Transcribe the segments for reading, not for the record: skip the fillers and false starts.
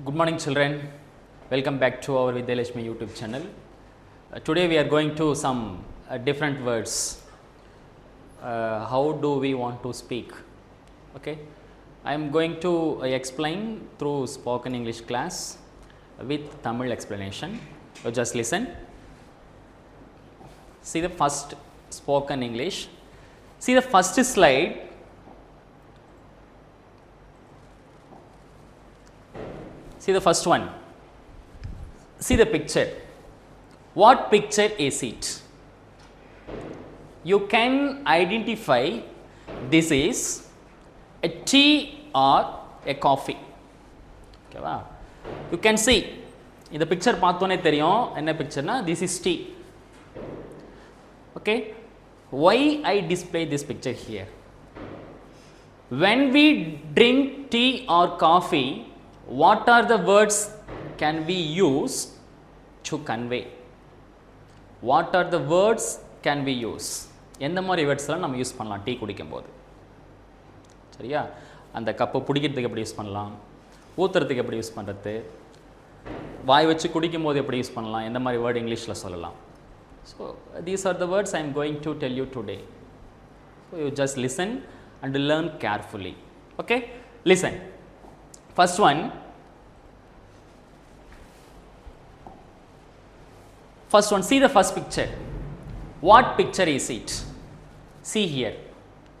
Good morning children, welcome back to our Vidhyalakshmi YouTube channel. Today we are going to some different words. How do we want to speak? Okay, I am going to explain through spoken English class with Tamil explanation. So just listen. See the first spoken English. See the first slide. See the first one. See the picture. What picture is it? You can identify this is a tea or a coffee. Okay va? You can see in the picture பார்த்தோனே தெரியும் என்ன picture-na this is tea. Okay, why I display this picture here? When we drink tea or coffee, what are the words can we use to convey? What are the words can we use? எந்த மாதிரி வேர்ட்ஸ்லாம் நம்ம use பண்ணலாம் tea குடிக்கும்போது? சரியா? அந்த cup பிடிக்கிறதுக்கு எப்படி use பண்ணலாம், ஊத்துறதுக்கு எப்படி யூஸ் பண்ணுறது, வாய் வச்சு குடிக்கும்போது எப்படி யூஸ் பண்ணலாம், எந்த மாதிரி வேர்டு இங்கிலீஷில் சொல்லலாம். So these are the words I am going to tell you today. So you just listen and learn carefully. Okay, listen. First one, see the first picture. What picture is it? See here.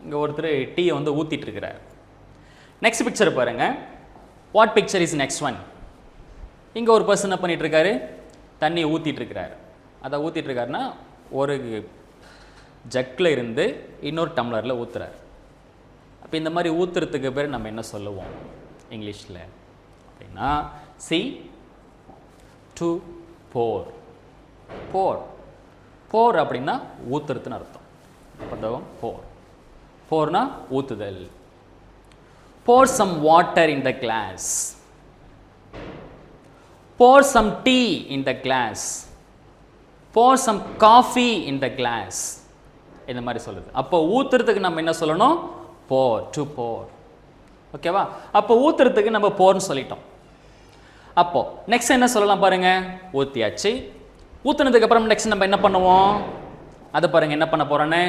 இங்க ஒருத்தர் tea வந்து ஊத்திட்டு இருக்கார். Next picture பாருங்க. What picture is next one? இங்க ஒரு person என்ன பண்ணிட்டு இருக்காரு, தண்ணி ஊத்திட்டு இருக்கார். அத ஊத்திட்டு இருக்காருன்னா ஒரு ஜக்ல இருந்து இன்னொரு டம்ளர்ல ஊத்துறார். அப்ப இந்த மாதிரி ஊத்துறதுக்கு பேர் நம்ம என்ன சொல்லுவோம் இங்கிலீஷில் அப்படின்னா? C to four. போர் போர் அப்படின்னா ஊத்துறதுன்னு அர்த்தம். பதம் போர். போர்னா ஊத்துதல். Pour some water in the glass. Pour some tea in the glass. Pour some coffee in the glass. இந்த மாதிரி சொல்லுது. அப்போ ஊத்துறதுக்கு நம்ம என்ன சொல்லணும்? Pour, to pour. ஓகேவா? அப்போ ஊத்துறதுக்கு நம்ம போர்னு சொல்லிட்டோம். அப்போ நெக்ஸ்ட் என்ன சொல்லலாம் பாருங்க. ஊத்தியாச்சு. ஊத்துனதுக்கு அப்புறம் நெக்ஸ்ட் நம்ம என்ன பண்ணுவோம் அதை பாருங்க என்ன பண்ண போறோன்னு.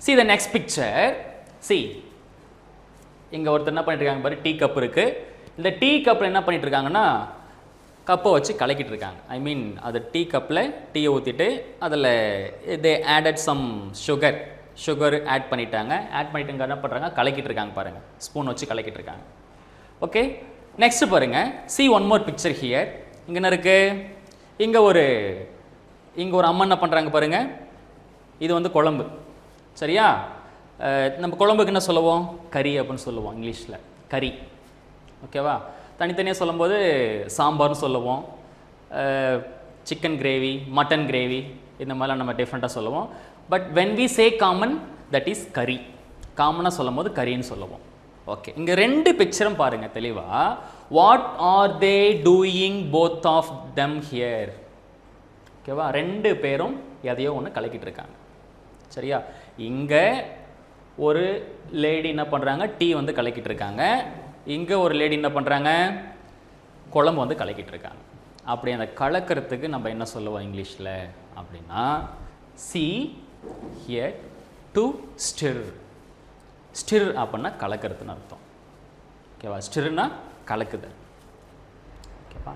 see the next picture. see இங்க ஒருத்தர் என்ன பண்ணிட்டு இருக்காங்க பாரு, டீ கப் இருக்கு. இந்த டீ கப்ல என்ன பண்ணிட்டு இருக்காங்கன்னா கப்பை வச்சு கலக்கிட்டு இருக்காங்க. ஐ மீன் அது டீ கப்பில் டீயை ஊற்றிட்டு அதில் they added some sugar add பண்ணிட்டாங்க. ஆட் பண்ணிட்டு என்ன பண்ணுறாங்க, கலக்கிட்டு இருக்காங்க பாருங்க. ஸ்பூன் வச்சு கலக்கிட்டு இருக்காங்க. ஓகே, நெக்ஸ்ட் பாருங்க. see one more picture here. இங்கே என்ன இருக்கு, இங்கே ஒரு அம்மா என்ன பண்ணுறாங்க பாருங்க. இது வந்து குழம்பு. சரியா? நம்ம குழம்புக்கு என்ன சொல்லுவோம், கறி அப்படின்னு சொல்லுவோம் இங்கிலீஷில். கறி. ஓகேவா? தனித்தனியாக சொல்லும்போது சாம்பார்னு சொல்லுவோம், சிக்கன் கிரேவி, மட்டன் கிரேவி, இந்த மாதிரிலாம் நம்ம டிஃப்ரெண்ட்டாக சொல்லுவோம். But when we say common, that is curry. காமனாக சொல்லும் போது கறின்னு சொல்லுவோம். ஓகே, இங்கே ரெண்டு பிக்சரும் பாருங்கள் தெளிவாக. What are they doing both of them here? ஓகேவா? ரெண்டு பேரும் எதையோ ஒன்று கலக்கிட்டு இருக்காங்க. சரியா? இங்கே ஒரு லேடி என்ன பண்ணுறாங்க, டீ வந்து கலக்கிட்டு இருக்காங்க. இங்கே ஒரு லேடி என்ன பண்ணுறாங்க, குழம்பு வந்து கலக்கிட்டு இருக்காங்க. அப்படி அந்த கலக்கிறதுக்கு நம்ம என்ன சொல்லுவோம் இங்கிலீஷில் அப்படின்னா, see here to stir. stir அப்படின்னா கலக்கிறதுன்னு அர்த்தம். ஓகேவா? ஸ்டிர்னா கலக்குதல். ஓகேவா?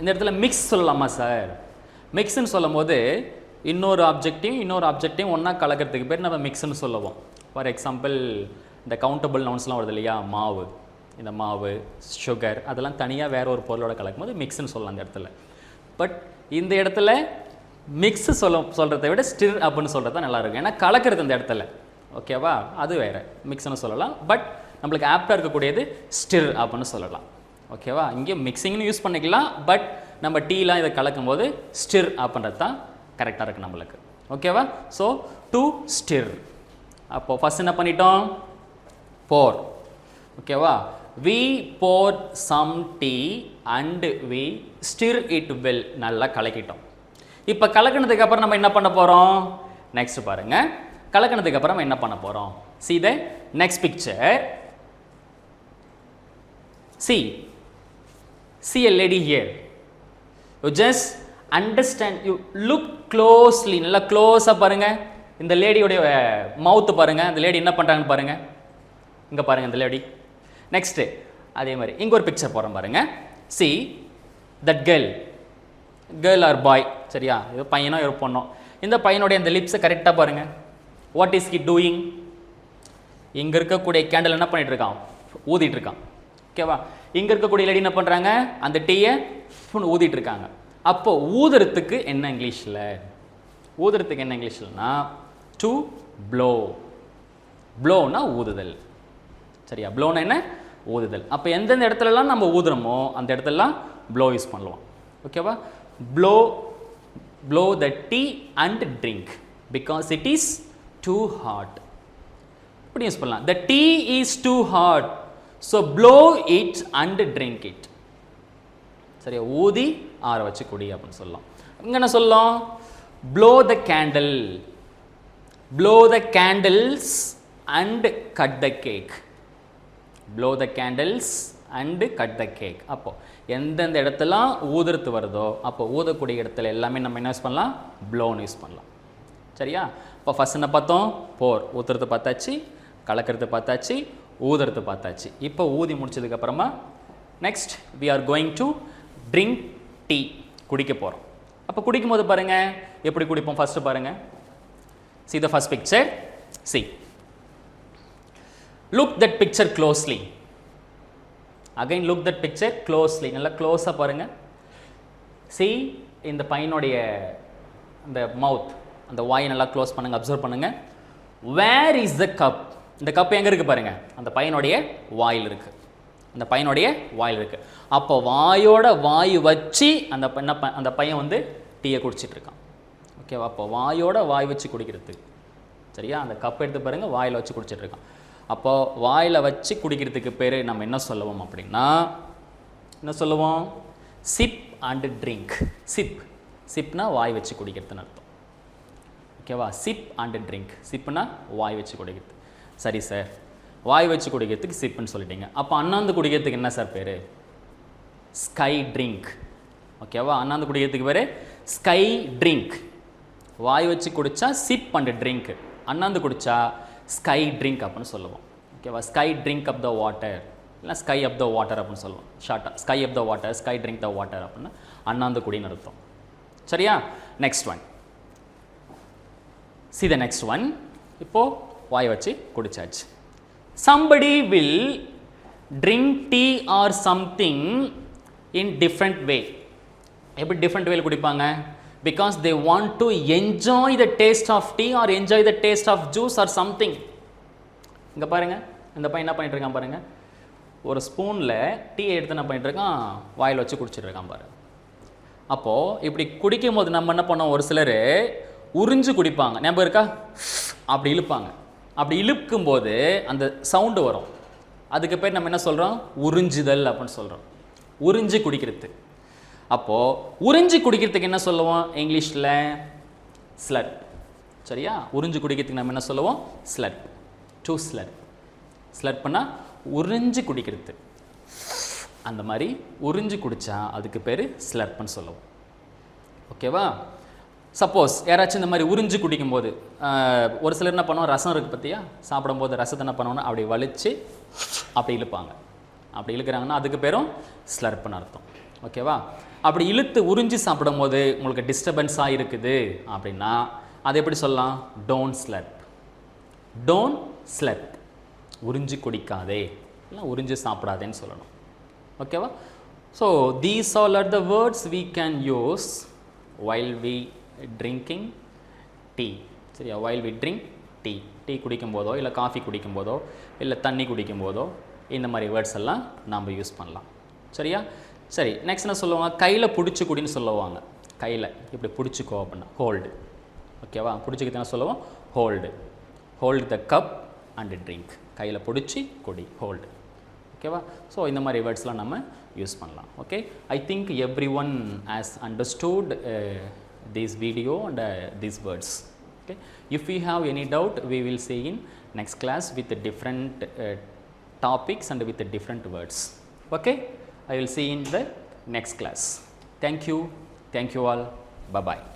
இந்த இடத்துல மிக்ஸ் சொல்லலாமா சார்? மிக்ஸ்ன்னு சொல்லும் போது இன்னொரு ஆப்ஜெக்டையும் ஒன்றா கலக்கிறதுக்கு பேர் நம்ம மிக்ஸ்ன்னு சொல்லுவோம். ஃபார் எக்ஸாம்பிள் இந்த கவுண்டபிள் நவுன்ஸ்லாம் வருது இல்லையா, மாவு, இந்த மாவு, சுகர், அதெல்லாம் தனியாக வேற ஒரு பொருளோட கலக்கும் போது மிக்ஸ்ன்னு சொல்லலாம் அந்த இடத்துல. பட் இந்த இடத்துல மிக்ஸ் சொல்கிறத விட ஸ்டிர் அப்படின்னு சொல்கிறது தான் நல்லாயிருக்கும். ஏன்னா கலக்கிறது இந்த இடத்துல. ஓகேவா? அது வேறு, மிக்ஸ்னு சொல்லலாம். பட் நம்மளுக்கு ஆப்டாக இருக்கக்கூடியது ஸ்டிர் அப்படின்னு சொல்லலாம். ஓகேவா? இங்கே மிக்சிங்னு யூஸ் பண்ணிக்கலாம். பட் நம்ம டீலாம் இதை கலக்கும் போது ஸ்டிர் அப்படின்றது தான் கரெக்டாக இருக்குது நம்மளுக்கு. ஓகேவா? So to stir. அப்போது ஃபஸ்ட் என்ன பண்ணிட்டோம், போர். ஓகேவா? we poured some tea and we stir it well. நல்லா கலக்கிட்டோம். இப்போ கலக்கினதுக்கு அப்புறம் நம்ம என்ன பண்ண போகிறோம், நெக்ஸ்ட் பாருங்க. கலக்கினதுக்கு அப்புறம் என்ன பண்ண போகிறோம், see the next picture. See see a lady here. You just understand, you look closely, நல்லா க்ளோஸாக பாருங்கள். இந்த லேடியோடைய மவுத்து பாருங்கள், அந்த லேடி என்ன பண்ணுறாங்கன்னு பாருங்கள். இங்கே பாருங்கள் இந்த லேடி. நெக்ஸ்ட்டு அதே மாதிரி இங்கே ஒரு பிக்சர் போகிறோம் பாருங்கள். see that girl or boy, சரியா, இது பையனோ ஒரு பொண்ணோ. இந்த பையனுடைய அந்த லிப்ஸை கரெக்டாக பாருங்கள். What is he doing? இங்கே இருக்கக்கூடிய கேண்டில் என்ன பண்ணிகிட்டு இருக்கான்? ஊதிட்டு இருக்கான். ஓகேவா? இங்கே இருக்கக்கூடிய லேடி என்ன பண்ணுறாங்க? அந்த டீயை ஊதிட்டு இருக்காங்க. அப்போ ஊதுறதுக்கு என்ன இங்கிலீஷில்? ஊதுறதுக்கு என்ன இங்கிலீஷ்லனா டு ப்ளோ. ப்ளோனா ஊதுதல். சரியா? ப்ளோனா என்ன? ஊதுதல். அப்போ எந்தெந்த இடத்துலலாம் நம்ம ஊதுறோமோ அந்த இடத்துலலாம் ப்ளோ யூஸ் பண்ணலாம். ஓகேவா? blow the tea and drink because it is too hot. இப்படி யூஸ் பண்ணலாம். The tea is too hot, so blow it and drink it. சரியா? ஊதி ஆற வச்சு குடி அப்படின்னு சொல்லலாம். இங்கே என்ன சொல்லலாம்? blow the candle, blow the candles and cut the cake. blow the candles and cut the cake. அப்போ எந்தெந்த இடத்துலாம் ஊதுறது வருதோ அப்போ ஊதக்கூடிய இடத்துல எல்லாமே நம்ம என்ன யூஸ் பண்ணலாம்? ப்ளோன்னு யூஸ் பண்ணலாம். சரியா? இப்போ ஃபஸ்ட் என்ன பார்த்தோம்? போர். ஊத்துறது பார்த்தாச்சு, கலக்கிறது பார்த்தாச்சு, ஊதுறது பார்த்தாச்சு. இப்போ ஊதி முடிச்சதுக்கப்புறமா next we are going to drink tea. குடிக்க போகிறோம். அப்போ குடிக்கும் போது பாருங்கள் எப்படி குடிப்போம். ஃபஸ்ட்டு பாருங்கள். see the first picture. see, look that picture closely. again look that picture closely. நல்லா க்ளோஸாக பாருங்கள். see, இந்த பையனுடைய அந்த மவுத், அந்த வாயை நல்லா க்ளோஸ் பண்ணுங்கள், அப்சர்வ் பண்ணுங்கள். Where is the cup? இந்த கப் எங்கே இருக்குது பாருங்கள்? அந்த பையனுடைய வாயில் இருக்குது. அந்த பையனுடைய வாயில் இருக்குது. அப்போ வாயோட வாய் வச்சு அந்த பையன் வந்து டீயை குடிச்சிட்டு இருக்கான். ஓகேவா? அப்போ வாயோட வாய் வச்சு குடிக்கிறது. சரியா? அந்த கப் எடுத்து பாருங்கள், வாயில் வச்சு குடிச்சிட்டு இருக்கான். அப்போது வாயில் வச்சு குடிக்கிறதுக்கு பேர் நம்ம என்ன சொல்லுவோம் அப்படின்னா, என்ன சொல்லுவோம்? Sip and drink. சிப், சிப்னா வாய் வச்சு குடிக்கிறதுன்னு அர்த்தம். ஓகேவா? Sip and drink. சிப்னா வாய் வச்சு குடிக்கிறது. சரி சார், வாய் வச்சு குடிக்கிறதுக்கு சிப்புன்னு சொல்லிட்டீங்க. அப்போ அண்ணாந்து குடிக்கிறதுக்கு என்ன சார் பேர்? Sky drink. ஓகேவா? அண்ணாந்து குடிக்கிறதுக்கு பேர் ஸ்கை ட்ரிங்க். வாய் வச்சு குடித்தா சிப் அண்ட் ட்ரிங்க், அண்ணாந்து குடித்தா ஸ்கை ட்ரிங்க் அப்படின்னு சொல்லுவோம். ஓகேவா? Sky drink up the water, இல்லை ஸ்கை அப் த வாட்டர் அப்படின்னு சொல்லுவோம். ஷார்ட்டாக sky up the water, sky drink the water அப்படின்னு அண்ணாந்து குடின்னு அர்த்தம். சரியா? Next one. see the next one. இப்போது வாய் வச்சு குடிச்சாச்சு. somebody will drink tea or something in different way. எப்படி டிஃப்ரெண்ட் வேல குடிப்பாங்க? because they want to enjoy the taste of tea or enjoy the taste of juice or something. இங்கே பாருங்கள், இந்த பையன் என்ன பண்ணிட்டு இருக்கான் பாருங்கள். ஒரு ஸ்பூனில் டீ எடுத்து என்ன பண்ணிட்டு இருக்கான்? வாயில் வச்சு குடிச்சிட்டு இருக்கான் பாரு. அப்போது இப்படி குடிக்கும் போது நம்ம என்ன பண்ணோம்? ஒரு சிலர் உறிஞ்சு குடிப்பாங்க. ஞாபகம் இருக்கா? அப்படி இழுப்பாங்க. அப்படி இழுக்கும்போது அந்த சவுண்டு வரும். அதுக்கு பேர் நம்ம என்ன சொல்கிறோம்? உறிஞ்சுதல் அப்படின்னு சொல்கிறோம். உறிஞ்சு குடிக்கிறது. அப்போது உறிஞ்சி குடிக்கிறதுக்கு என்ன சொல்லுவோம் இங்கிலீஷில்? ஸ்லர்ப். சரியா? உறிஞ்சி குடிக்கிறதுக்கு நம்ம என்ன சொல்லுவோம்? ஸ்லர்ப். To Slurrp. ஸ்லர்ப்னா உறிஞ்சி குடிக்கிறது. அந்த மாதிரி உறிஞ்சி குடித்தா அதுக்கு பேர் ஸ்லர்ப்னு சொல்லுவோம். ஓகேவா? சப்போஸ் யாராச்சும் இந்த மாதிரி உறிஞ்சி குடிக்கும்போது ஒரு சிலர் என்ன பண்ணுவோம்? ரசம் இருக்குது பார்த்தியா? சாப்பிடும்போது ரசத்தை என்ன பண்ணுவோன்னா அப்படி வலித்து அப்படி இழுப்பாங்க. அப்படி இழுக்கிறாங்கன்னா அதுக்கு பேரும் ஸ்லர்ப்னு அர்த்தம். ஓகேவா? அப்படி இழுத்து உறிஞ்சி சாப்பிடும் போது உங்களுக்கு டிஸ்டர்பன்ஸாக இருக்குது அப்படின்னா அதை எப்படி சொல்லலாம்? Don't slurp. Don't slurp. உறிஞ்சி குடிக்காதே, இல்லை உறிஞ்சி சாப்பிடாதேன்னு சொல்லணும். ஓகேவா? So these all are the words we can use while we drinking tea. சரியா? While we drink tea. Tea குடிக்கும் போதோ இல்லை காஃபி குடிக்கும் போதோ இல்லை தண்ணி குடிக்கும் போதோ இந்த மாதிரி வேர்ட்ஸ் எல்லாம் நாம் யூஸ் பண்ணலாம். சரியா? சரி, நெக்ஸ்ட் என்ன சொல்லுவாங்க? கையில் பிடிச்சி குடின்னு சொல்லுவாங்க. கையில் இப்படி பிடிச்சிக்கோ அப்படின்னா ஹோல்டு. ஓகேவா? பிடிச்சிக்கிட்டு என்ன சொல்லுவோம்? Hold. Hold the cub and drink. கையில் பிடிச்சி குடி, ஹோல்டு. ஓகேவா? ஸோ இந்த மாதிரி வேர்ட்ஸ்லாம் நம்ம யூஸ் பண்ணலாம். Okay, I think every one has understood this video and these words. Okay, if we have any doubt we will see in next class with different topics and with different words. Okay, I will see in the next class. Thank you all. Bye bye.